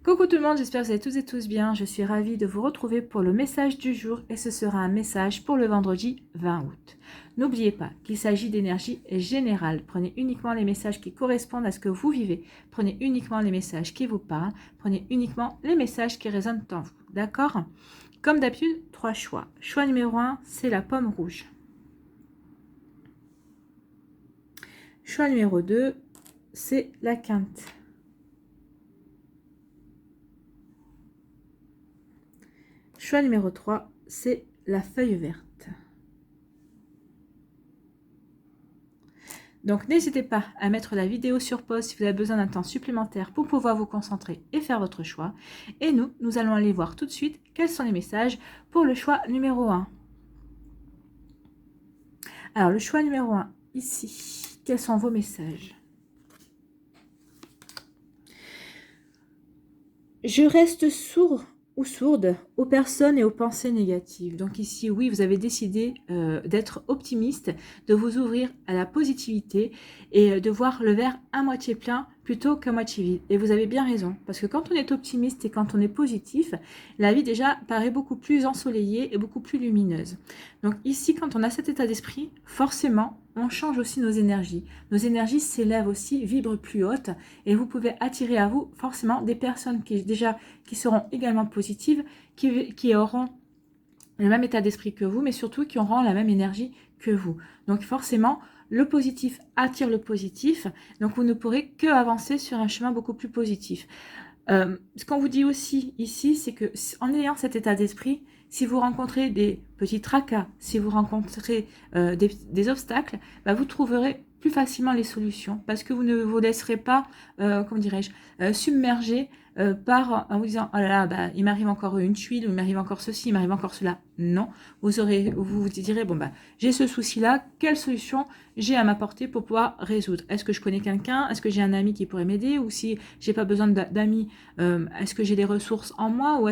Coucou tout le monde, j'espère que vous allez tous et tous bien. Je suis ravie de vous retrouver pour le message du jour et ce sera un message pour le vendredi 20 août. N'oubliez pas qu'il s'agit d'énergie générale. Prenez uniquement les messages qui correspondent à ce que vous vivez. Prenez uniquement les messages qui vous parlent. Prenez uniquement les messages qui résonnent en vous. D'accord? Comme d'habitude, 3 choix. Choix numéro 1, c'est la pomme rouge. Choix numéro 2, c'est la quinte. Choix numéro 3, c'est la feuille verte. Donc n'hésitez pas à mettre la vidéo sur pause si vous avez besoin d'un temps supplémentaire pour pouvoir vous concentrer et faire votre choix. Et nous allons aller voir tout de suite quels sont les messages pour le choix numéro 1. Alors le choix numéro 1, ici, quels sont vos messages? Je reste sourd ou sourde aux personnes et aux pensées négatives. Donc ici, oui, vous avez décidé d'être optimiste, de vous ouvrir à la positivité et de voir le verre à moitié plein plutôt qu'à moitié vide. Et vous avez bien raison, parce que quand on est optimiste et quand on est positif, la vie déjà paraît beaucoup plus ensoleillée et beaucoup plus lumineuse. Donc ici, quand on a cet état d'esprit, forcément, on change aussi nos énergies. Nos énergies s'élèvent aussi, vibrent plus hautes et vous pouvez attirer à vous forcément des personnes qui seront également positives, qui auront le même état d'esprit que vous, mais surtout qui auront la même énergie que vous. Donc forcément, le positif attire le positif, donc vous ne pourrez que avancer sur un chemin beaucoup plus positif. Ce qu'on vous dit aussi ici, c'est que en ayant cet état d'esprit, si vous rencontrez des petits tracas, si vous rencontrez des obstacles, bah, vous trouverez plus facilement les solutions parce que vous ne vous laisserez pas, comment dirais-je, submerger en vous disant oh là là, bah, il m'arrive encore une tuile, ou il m'arrive encore ceci, il m'arrive encore cela. Non, vous vous direz bon bah j'ai ce souci-là, quelle solution j'ai à m'apporter pour pouvoir résoudre? Est-ce que je connais quelqu'un? Est-ce que j'ai un ami qui pourrait m'aider? Ou si j'ai pas besoin d'amis, est-ce que j'ai des ressources en moi? Ou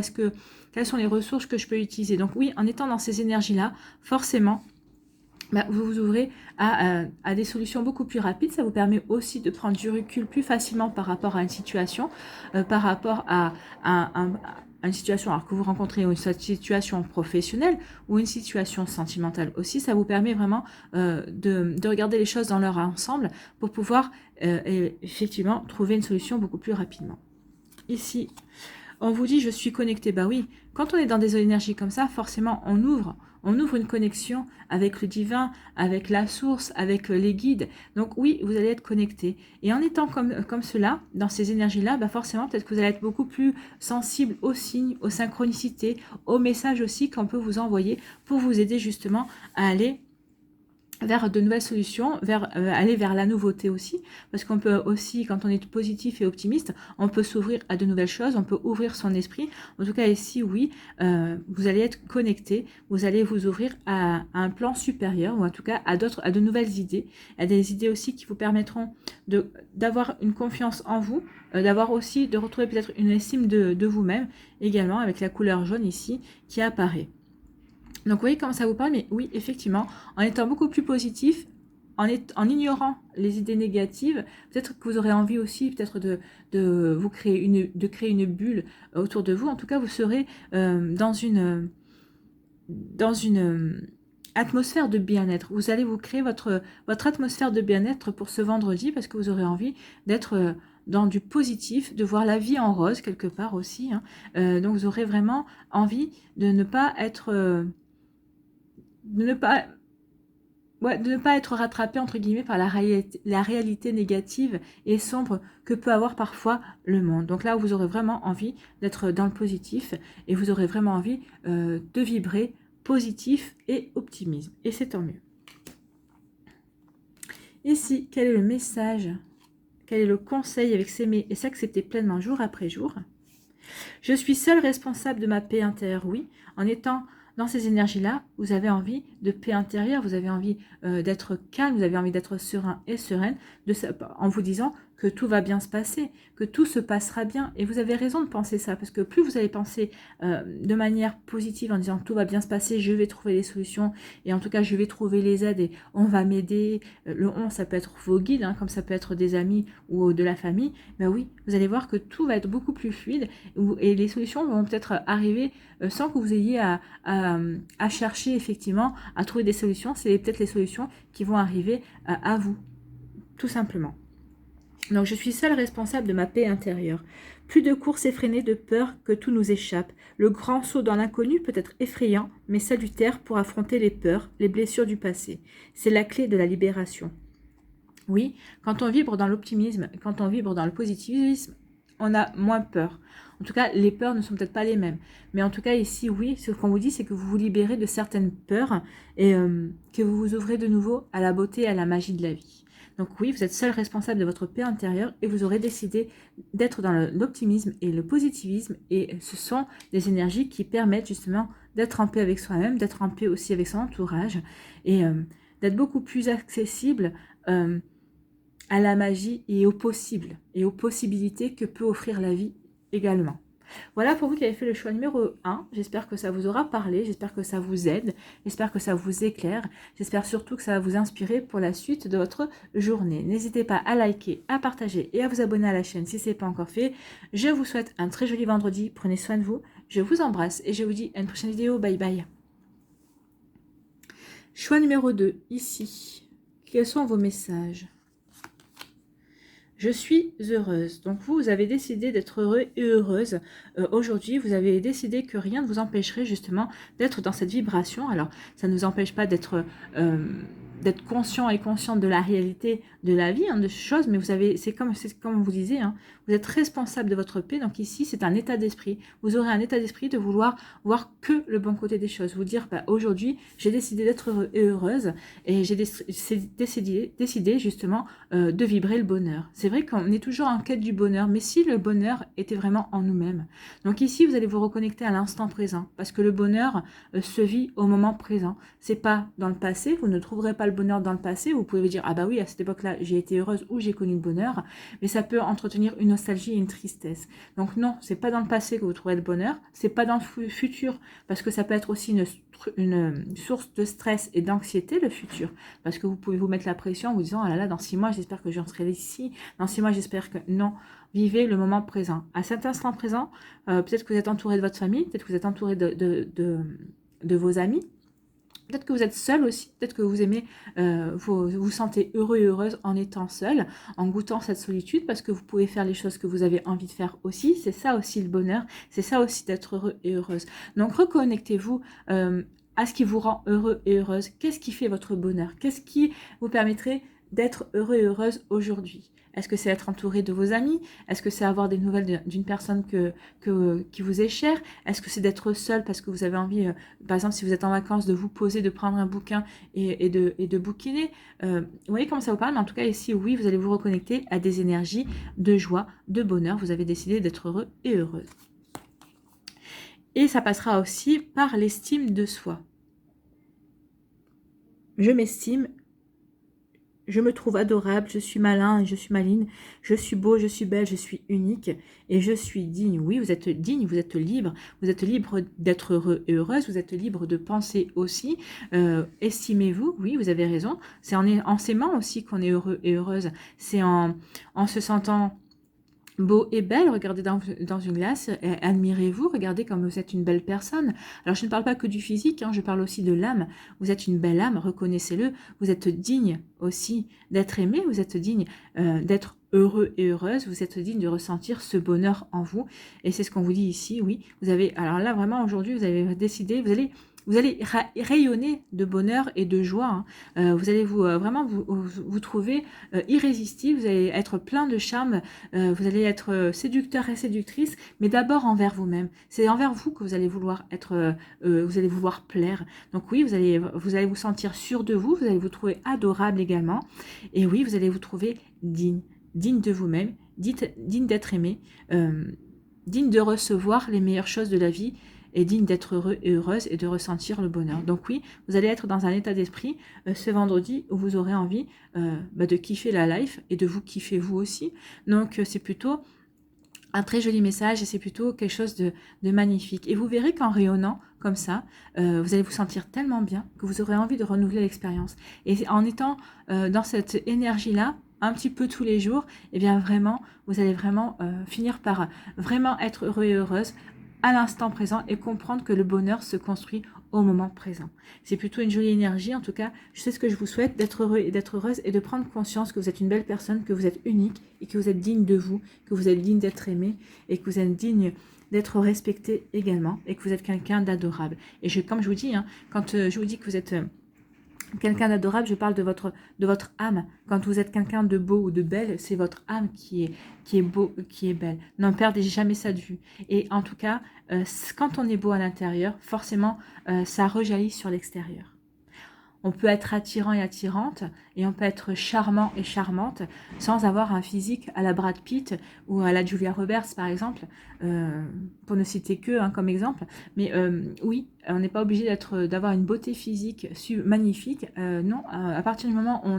quelles sont les ressources que je peux utiliser? Donc oui, en étant dans ces énergies-là, forcément, bah, vous vous ouvrez à des solutions beaucoup plus rapides. Ça vous permet aussi de prendre du recul plus facilement par rapport à une situation, par rapport à une situation alors que vous rencontrez, une situation professionnelle ou une situation sentimentale aussi. Ça vous permet vraiment de regarder les choses dans leur ensemble pour pouvoir effectivement trouver une solution beaucoup plus rapidement. Ici, on vous dit je suis connecté. Bah oui, quand on est dans des énergies comme ça, forcément on ouvre une connexion avec le divin, avec la source, avec les guides. Donc oui, vous allez être connecté. Et en étant comme cela, dans ces énergies-là, bah forcément, peut-être que vous allez être beaucoup plus sensible aux signes, aux synchronicités, aux messages aussi qu'on peut vous envoyer pour vous aider justement à aller vers de nouvelles solutions, aller vers la nouveauté aussi, parce qu'on peut aussi, quand on est positif et optimiste, on peut s'ouvrir à de nouvelles choses, on peut ouvrir son esprit. En tout cas ici, oui, vous allez être connecté, vous allez vous ouvrir à un plan supérieur, ou en tout cas à de nouvelles idées, à des idées aussi qui vous permettront d'avoir une confiance en vous, de retrouver peut-être une estime de vous-même, également avec la couleur jaune ici qui apparaît. Donc vous voyez comment ça vous parle, mais oui, effectivement, en étant beaucoup plus positif, en ignorant les idées négatives, peut-être que vous aurez envie aussi peut-être de créer une bulle autour de vous. En tout cas, vous serez dans une atmosphère de bien-être. Vous allez vous créer votre atmosphère de bien-être pour ce vendredi parce que vous aurez envie d'être dans du positif, de voir la vie en rose quelque part aussi. Hein. Donc vous aurez vraiment envie de ne pas être... de ne pas être rattrapé entre guillemets par la réalité négative et sombre que peut avoir parfois le monde. Donc là, vous aurez vraiment envie d'être dans le positif et vous aurez vraiment envie de vibrer positif et optimisme. Et c'est tant mieux. Ici, quel est le message? Quel est le conseil avec s'aimer et s'accepter pleinement jour après jour? Je suis seule responsable de ma paix intérieure, oui, en étant dans ces énergies-là, vous avez envie de paix intérieure, vous avez envie d'être calme, vous avez envie d'être serein et sereine, en vous disant que tout va bien se passer, que tout se passera bien. Et vous avez raison de penser ça, parce que plus vous allez penser de manière positive en disant tout va bien se passer, je vais trouver les solutions, et en tout cas je vais trouver les aides et on va m'aider. Le on, ça peut être vos guides, hein, comme ça peut être des amis ou de la famille. Ben oui, vous allez voir que tout va être beaucoup plus fluide et les solutions vont peut-être arriver sans que vous ayez à chercher effectivement à trouver des solutions. C'est peut-être les solutions qui vont arriver à vous, tout simplement. Donc je suis seule responsable de ma paix intérieure. Plus de courses effrénées de peur que tout nous échappe. Le grand saut dans l'inconnu peut être effrayant, mais salutaire pour affronter les peurs, les blessures du passé. C'est la clé de la libération. Oui, quand on vibre dans l'optimisme, quand on vibre dans le positivisme, on a moins peur. En tout cas, les peurs ne sont peut-être pas les mêmes. Mais en tout cas, ici, oui, ce qu'on vous dit, c'est que vous vous libérez de certaines peurs et que vous vous ouvrez de nouveau à la beauté et à la magie de la vie. Donc oui, vous êtes seul responsable de votre paix intérieure et vous aurez décidé d'être dans l'optimisme et le positivisme. Et ce sont des énergies qui permettent justement d'être en paix avec soi-même, d'être en paix aussi avec son entourage et d'être beaucoup plus accessible à la magie et au possible et aux possibilités que peut offrir la vie également. Voilà pour vous qui avez fait le choix numéro 1. J'espère que ça vous aura parlé, j'espère que ça vous aide, j'espère que ça vous éclaire, j'espère surtout que ça va vous inspirer pour la suite de votre journée. N'hésitez pas à liker, à partager et à vous abonner à la chaîne si ce n'est pas encore fait. Je vous souhaite un très joli vendredi, prenez soin de vous, je vous embrasse et je vous dis à une prochaine vidéo, bye bye. Choix numéro 2, ici. Quels sont vos messages ? Je suis heureuse. Donc vous avez décidé d'être heureux et heureuse. Aujourd'hui, vous avez décidé que rien ne vous empêcherait justement d'être dans cette vibration. Alors, ça ne nous empêche pas d'être conscient et consciente de la réalité de la vie, hein, de choses, mais vous avez, c'est comme on vous disait, hein, vous êtes responsable de votre paix. Donc ici, c'est un état d'esprit. Vous aurez un état d'esprit de vouloir voir que le bon côté des choses. Vous dire, bah, aujourd'hui, j'ai décidé d'être heureux et heureuse et j'ai décidé justement de vibrer le bonheur. C'est vrai qu'on est toujours en quête du bonheur, mais si le bonheur était vraiment en nous-mêmes. Donc ici, vous allez vous reconnecter à l'instant présent, parce que le bonheur se vit au moment présent. C'est pas dans le passé, vous ne trouverez pas le bonheur dans le passé. Vous pouvez vous dire, ah bah oui, à cette époque-là, j'ai été heureuse ou j'ai connu le bonheur, mais ça peut entretenir une nostalgie et une tristesse. Donc non, c'est pas dans le passé que vous trouverez le bonheur, c'est pas dans le futur, parce que ça peut être aussi une source de stress et d'anxiété, le futur, parce que vous pouvez vous mettre la pression en vous disant, ah là là, dans 6 mois, j'espère que j'en serai ici, dans 6 mois, j'espère que... Non, vivez le moment présent. À cet instant présent, peut-être que vous êtes entouré de votre famille, peut-être que vous êtes entouré de vos amis, peut-être que vous êtes seul aussi, peut-être que vous aimez, vous sentez heureux et heureuse en étant seul, en goûtant cette solitude, parce que vous pouvez faire les choses que vous avez envie de faire aussi. C'est ça aussi le bonheur, c'est ça aussi d'être heureux et heureuse. Donc reconnectez-vous à ce qui vous rend heureux et heureuse. Qu'est-ce qui fait votre bonheur? Qu'est-ce qui vous permettrait d'être heureux et heureuse aujourd'hui? Est-ce que c'est être entouré de vos amis? Est-ce que c'est avoir des nouvelles d'une personne qui vous est chère? Est-ce que c'est d'être seul parce que vous avez envie, par exemple, si vous êtes en vacances, de vous poser, de prendre un bouquin et de bouquiner? Vous voyez comment ça vous parle? Mais en tout cas, ici, oui, vous allez vous reconnecter à des énergies de joie, de bonheur. Vous avez décidé d'être heureux et heureuse. Et ça passera aussi par l'estime de soi. Je m'estime. Je me trouve adorable, je suis malin et je suis maligne, je suis beau, je suis belle, je suis unique et je suis digne. Oui, vous êtes digne, vous êtes libre d'être heureux et heureuse, vous êtes libre de penser aussi. Estimez-vous, oui, vous avez raison. C'est en s'aimant aussi qu'on est heureux et heureuse. C'est en se sentant beau et belle, regardez dans une glace, admirez-vous, regardez comme vous êtes une belle personne. Alors je ne parle pas que du physique, hein, je parle aussi de l'âme. Vous êtes une belle âme, reconnaissez-le. Vous êtes digne aussi d'être aimé, vous êtes digne d'être heureux et heureuse, vous êtes digne de ressentir ce bonheur en vous. Et c'est ce qu'on vous dit ici, oui. Vous avez, alors là vraiment aujourd'hui, vous avez décidé, vous allez rayonner de bonheur et de joie. Hein. Vous allez vraiment vous trouver irrésistible, vous allez être plein de charme, vous allez être séducteur et séductrice, mais d'abord envers vous-même. C'est envers vous que vous allez vouloir être, vous allez vouloir plaire. Donc oui, vous allez vous sentir sûr de vous, vous allez vous trouver adorable également. Et oui, vous allez vous trouver digne de vous-même, digne d'être aimé, digne de recevoir les meilleures choses de la vie. est digne d'être heureux et heureuse et de ressentir le bonheur. Donc oui, vous allez être dans un état d'esprit ce vendredi où vous aurez envie de kiffer la life et de vous kiffer vous aussi. Donc c'est plutôt un très joli message et c'est plutôt quelque chose de magnifique. Et vous verrez qu'en rayonnant comme ça, vous allez vous sentir tellement bien que vous aurez envie de renouveler l'expérience. Et en étant dans cette énergie-là, un petit peu tous les jours, et bien vraiment, vous allez vraiment finir par vraiment être heureux et heureuse à l'instant présent et comprendre que le bonheur se construit au moment présent. C'est plutôt une jolie énergie. En tout cas, je sais ce que je vous souhaite, d'être heureux et d'être heureuse et de prendre conscience que vous êtes une belle personne, que vous êtes unique et que vous êtes digne de vous, que vous êtes digne d'être aimé et que vous êtes digne d'être respecté également et que vous êtes quelqu'un d'adorable. Et comme je vous dis, quand je vous dis que vous êtes quelqu'un d'adorable, je parle de votre âme. Quand vous êtes quelqu'un de beau ou de belle, c'est votre âme qui est beau, qui est belle. N'en perdez jamais ça de vue. Et en tout cas, quand on est beau à l'intérieur, forcément, ça rejaillit sur l'extérieur. On peut être attirant et attirante, et on peut être charmant et charmante, sans avoir un physique à la Brad Pitt ou à la Julia Roberts, par exemple, pour ne citer que comme exemple. Mais oui, on n'est pas obligé d'avoir une beauté physique magnifique. Non, à partir du moment où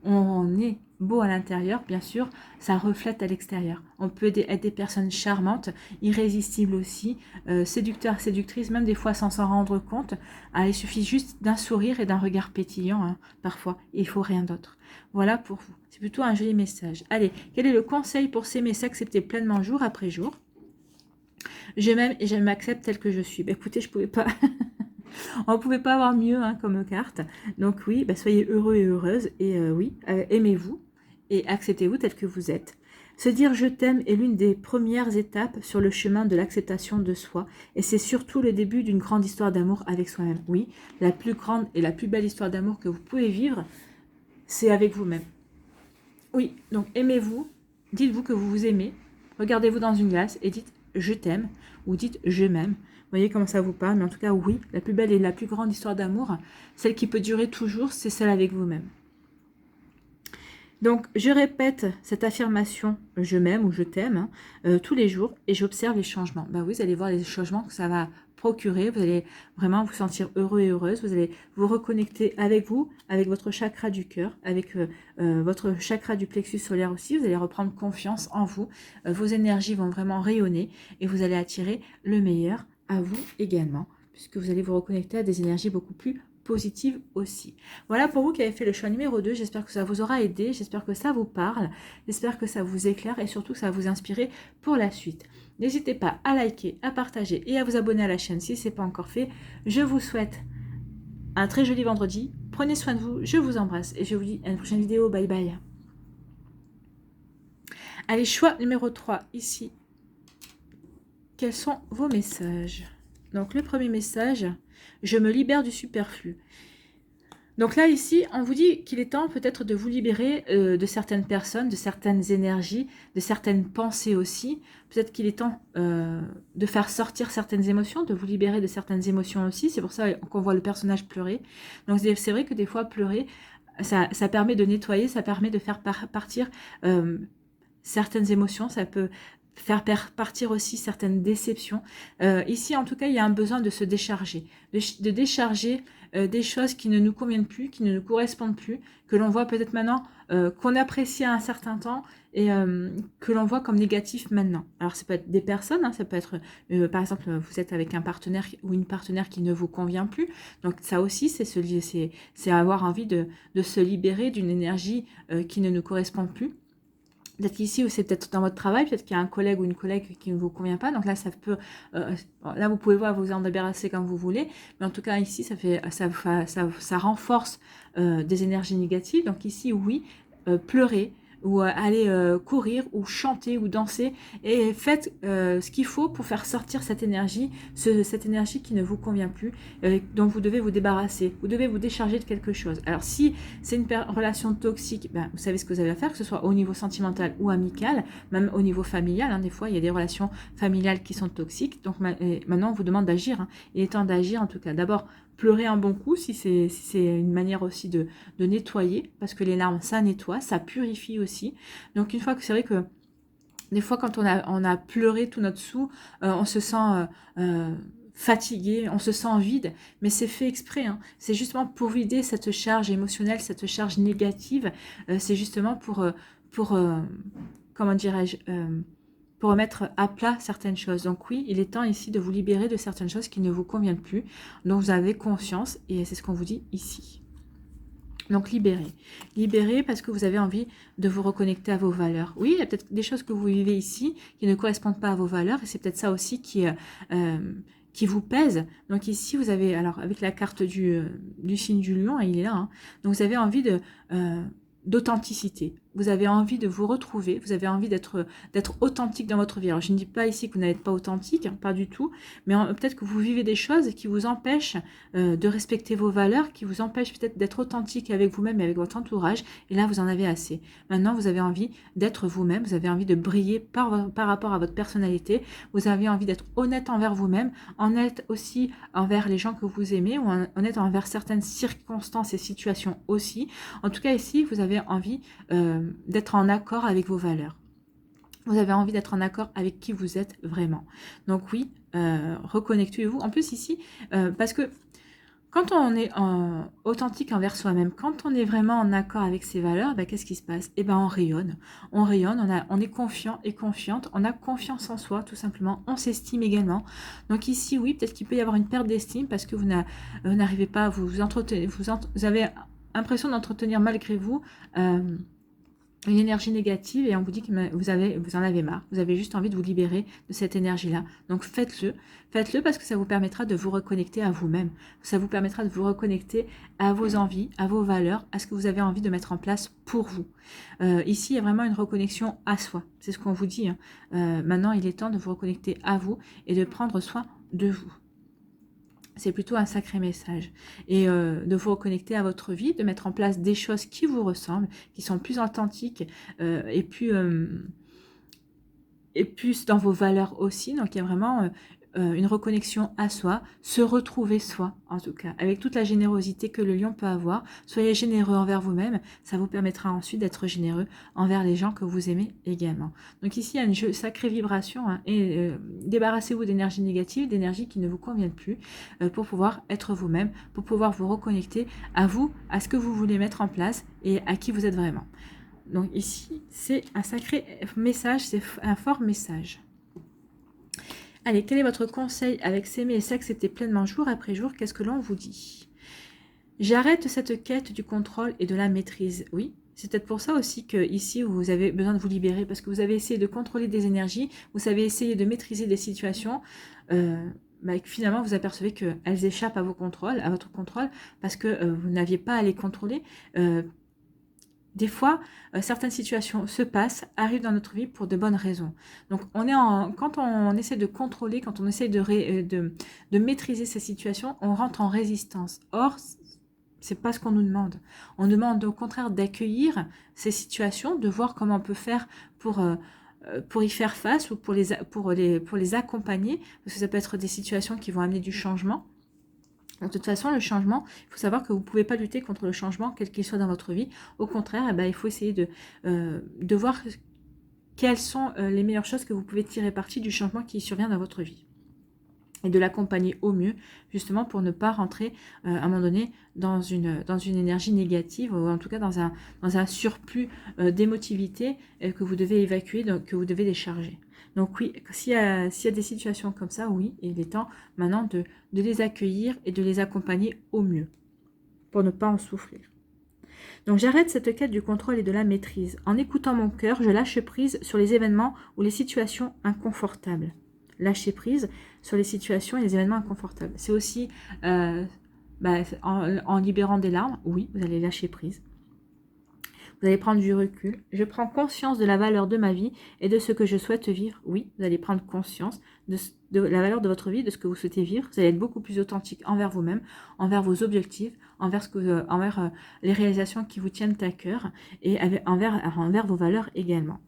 on est beau à l'intérieur, bien sûr, ça reflète à l'extérieur. On peut être des personnes charmantes, irrésistibles aussi, séducteurs, séductrices, même des fois sans s'en rendre compte. Il suffit juste d'un sourire et d'un regard pétillant, parfois. Il faut rien d'autre. Voilà pour vous. C'est plutôt un joli message. Allez, quel est le conseil pour s'aimer, s'accepter pleinement jour après jour? Je m'aime et je m'accepte tel que je suis. Écoutez, je pouvais pas... On ne pouvait pas avoir mieux comme carte. Donc oui, soyez heureux et heureuse. Et oui, aimez-vous et acceptez-vous tel que vous êtes. Se dire je t'aime est l'une des premières étapes sur le chemin de l'acceptation de soi. Et c'est surtout le début d'une grande histoire d'amour avec soi-même. Oui, la plus grande et la plus belle histoire d'amour que vous pouvez vivre, c'est avec vous-même. Oui, donc aimez-vous, dites-vous que vous vous aimez, regardez-vous dans une glace et dites je t'aime ou dites je m'aime. Vous voyez comment ça vous parle, mais en tout cas oui, la plus belle et la plus grande histoire d'amour, celle qui peut durer toujours, c'est celle avec vous-même. Donc je répète cette affirmation je m'aime ou je t'aime tous les jours et j'observe les changements. Oui, vous allez voir les changements que ça va procurer, vous allez vraiment vous sentir heureux et heureuse, vous allez vous reconnecter avec vous, avec votre chakra du cœur, avec votre chakra du plexus solaire aussi, vous allez reprendre confiance en vous, vos énergies vont vraiment rayonner et vous allez attirer le meilleur à vous également, puisque vous allez vous reconnecter à des énergies beaucoup plus positives aussi. Voilà pour vous qui avez fait le choix numéro 2, j'espère que ça vous aura aidé, j'espère que ça vous parle, j'espère que ça vous éclaire et surtout que ça va vous inspirer pour la suite. N'hésitez pas à liker, à partager et à vous abonner à la chaîne si ce n'est pas encore fait. Je vous souhaite un très joli vendredi, prenez soin de vous, je vous embrasse et je vous dis à une prochaine vidéo, bye bye. Allez, choix numéro 3 ici. Quels sont vos messages? Donc le premier message, je me libère du superflu. Donc là, ici, on vous dit qu'il est temps peut-être de vous libérer de certaines personnes, de certaines énergies, de certaines pensées aussi. Peut-être qu'il est temps de faire sortir certaines émotions, de vous libérer de certaines émotions aussi. C'est pour ça qu'on voit le personnage pleurer. Donc c'est vrai que des fois, pleurer, ça permet de nettoyer, ça permet de faire partir certaines émotions, ça peut faire partir aussi certaines déceptions. Ici, en tout cas, il y a un besoin de se décharger, de décharger des choses qui ne nous conviennent plus, qui ne nous correspondent plus, que l'on voit peut-être maintenant, qu'on apprécie à un certain temps et que l'on voit comme négatif maintenant. Alors, ça peut être des personnes, ça peut être, par exemple, vous êtes avec un partenaire ou une partenaire qui ne vous convient plus. Donc, ça aussi, c'est avoir envie de se libérer d'une énergie qui ne nous correspond plus. Peut-être qu'ici, c'est peut-être dans votre travail, peut-être qu'il y a un collègue ou une collègue qui ne vous convient pas. Donc là, ça peut, là, vous pouvez vous en débarrasser quand vous voulez. Mais en tout cas, ici, ça renforce des énergies négatives. Donc ici, oui, pleurer ou aller courir ou chanter ou danser et faites ce qu'il faut pour faire sortir cette énergie qui ne vous convient plus, dont vous devez vous débarrasser, vous devez vous décharger de quelque chose. Alors si c'est une relation toxique, vous savez ce que vous avez à faire, que ce soit au niveau sentimental ou amical, même au niveau familial, des fois il y a des relations familiales qui sont toxiques, donc maintenant on vous demande d'agir, il est temps d'agir en tout cas. D'abord pleurer un bon coup si c'est une manière aussi de nettoyer, parce que les larmes ça nettoie, ça purifie aussi. Donc une fois que c'est vrai que des fois quand on a pleuré tout notre sou, on se sent fatigué, on se sent vide, mais c'est fait exprès, hein. C'est justement pour vider cette charge émotionnelle, cette charge négative, c'est justement pour comment dirais-je, pour remettre à plat certaines choses. Donc oui, il est temps ici de vous libérer de certaines choses qui ne vous conviennent plus, dont vous avez conscience, et c'est ce qu'on vous dit ici. Donc libérez. Libérez parce que vous avez envie de vous reconnecter à vos valeurs. Oui, il y a peut-être des choses que vous vivez ici qui ne correspondent pas à vos valeurs, et c'est peut-être ça aussi qui vous pèse. Donc ici, vous avez, alors avec la carte du signe du lion, il est là, hein, donc vous avez envie d'authenticité. Vous avez envie de vous retrouver, vous avez envie d'être authentique dans votre vie. Alors je ne dis pas ici que vous n'êtes pas authentique, hein, pas du tout, mais peut-être que vous vivez des choses qui vous empêchent de respecter vos valeurs, qui vous empêchent peut-être d'être authentique avec vous-même et avec votre entourage, et là vous en avez assez. Maintenant vous avez envie d'être vous-même, vous avez envie de briller par rapport à votre personnalité, vous avez envie d'être honnête envers vous-même, honnête aussi envers les gens que vous aimez, ou honnête envers certaines circonstances et situations aussi. En tout cas ici vous avez envie d'être en accord avec vos valeurs. Vous avez envie d'être en accord avec qui vous êtes vraiment. Donc oui, reconnectez-vous. En plus ici, parce que quand on est authentique envers soi-même, quand on est vraiment en accord avec ses valeurs, ben, qu'est-ce qui se passe? Eh ben, on rayonne, on est confiant et confiante, on a confiance en soi tout simplement, on s'estime également. Donc ici, oui, peut-être qu'il peut y avoir une perte d'estime parce que vous n'arrivez pas à vous entretenir, vous avez l'impression d'entretenir malgré vous une énergie négative, et on vous dit que vous en avez marre, vous avez juste envie de vous libérer de cette énergie-là. Donc faites-le parce que ça vous permettra de vous reconnecter à vous-même, ça vous permettra de vous reconnecter à vos envies, à vos valeurs, à ce que vous avez envie de mettre en place pour vous. Ici, il y a vraiment une reconnexion à soi, c'est ce qu'on vous dit, hein. Maintenant, il est temps de vous reconnecter à vous et de prendre soin de vous. C'est plutôt un sacré message. Et de vous reconnecter à votre vie, de mettre en place des choses qui vous ressemblent, qui sont plus authentiques et plus dans vos valeurs aussi. Donc il y a vraiment une reconnexion à soi, se retrouver soi en tout cas, avec toute la générosité que le lion peut avoir. Soyez généreux envers vous-même, ça vous permettra ensuite d'être généreux envers les gens que vous aimez également. Donc ici il y a une sacrée vibration, hein, et débarrassez-vous d'énergie négative, d'énergie qui ne vous conviennent plus, pour pouvoir être vous-même, pour pouvoir vous reconnecter à vous, à ce que vous voulez mettre en place et à qui vous êtes vraiment. Donc ici, c'est un sacré message, c'est un fort message. Allez, quel est votre conseil avec s'aimer et s'accepter pleinement jour après jour? Qu'est-ce que l'on vous dit? J'arrête cette quête du contrôle et de la maîtrise. Oui, c'est peut-être pour ça aussi que ici vous avez besoin de vous libérer, parce que vous avez essayé de contrôler des énergies, vous avez essayé de maîtriser des situations, finalement vous apercevez qu'elles échappent à votre contrôle, parce que vous n'aviez pas à les contrôler. Des fois, certaines situations se passent, arrivent dans notre vie pour de bonnes raisons. Donc, quand on essaie de contrôler, quand on essaie de maîtriser ces situations, on rentre en résistance. Or, c'est pas ce qu'on nous demande. On demande au contraire d'accueillir ces situations, de voir comment on peut faire pour y faire face ou pour les accompagner, parce que ça peut être des situations qui vont amener du changement. De toute façon, le changement, il faut savoir que vous ne pouvez pas lutter contre le changement, quel qu'il soit dans votre vie. Au contraire, il faut essayer de voir quelles sont les meilleures choses que vous pouvez tirer parti du changement qui survient dans votre vie. Et de l'accompagner au mieux, justement pour ne pas rentrer à un moment donné dans une énergie négative, ou en tout cas dans un surplus d'émotivité que vous devez évacuer, donc, que vous devez décharger. Donc oui, s'il y a des situations comme ça, oui, il est temps maintenant de les accueillir et de les accompagner au mieux, pour ne pas en souffrir. Donc j'arrête cette quête du contrôle et de la maîtrise. En écoutant mon cœur, je lâche prise sur les événements ou les situations inconfortables. Lâcher prise sur les situations et les événements inconfortables. C'est aussi en libérant des larmes, oui, vous allez lâcher prise. Vous allez prendre du recul. Je prends conscience de la valeur de ma vie et de ce que je souhaite vivre. Oui, vous allez prendre conscience de la valeur de votre vie, de ce que vous souhaitez vivre. Vous allez être beaucoup plus authentique envers vous-même, envers vos objectifs, envers les réalisations qui vous tiennent à cœur et envers vos valeurs également.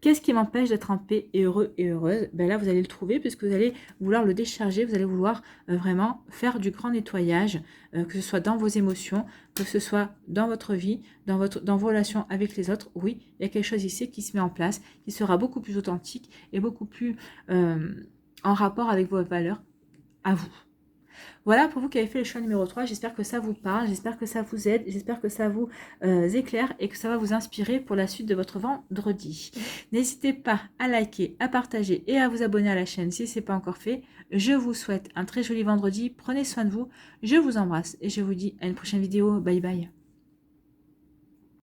Qu'est-ce qui m'empêche d'être en paix et heureux et heureuse? Là, vous allez le trouver puisque vous allez vouloir le décharger, vous allez vouloir vraiment faire du grand nettoyage, que ce soit dans vos émotions, que ce soit dans votre vie, dans vos relations avec les autres. Oui, il y a quelque chose ici qui se met en place, qui sera beaucoup plus authentique et beaucoup plus en rapport avec vos valeurs, à vous. Voilà pour vous qui avez fait le choix numéro 3. J'espère que ça vous parle, j'espère que ça vous aide, j'espère que ça vous éclaire et que ça va vous inspirer pour la suite de votre vendredi. N'hésitez pas à liker, à partager et à vous abonner à la chaîne si ce n'est pas encore fait. Je vous souhaite un très joli vendredi. Prenez soin de vous. Je vous embrasse et je vous dis à une prochaine vidéo. Bye bye.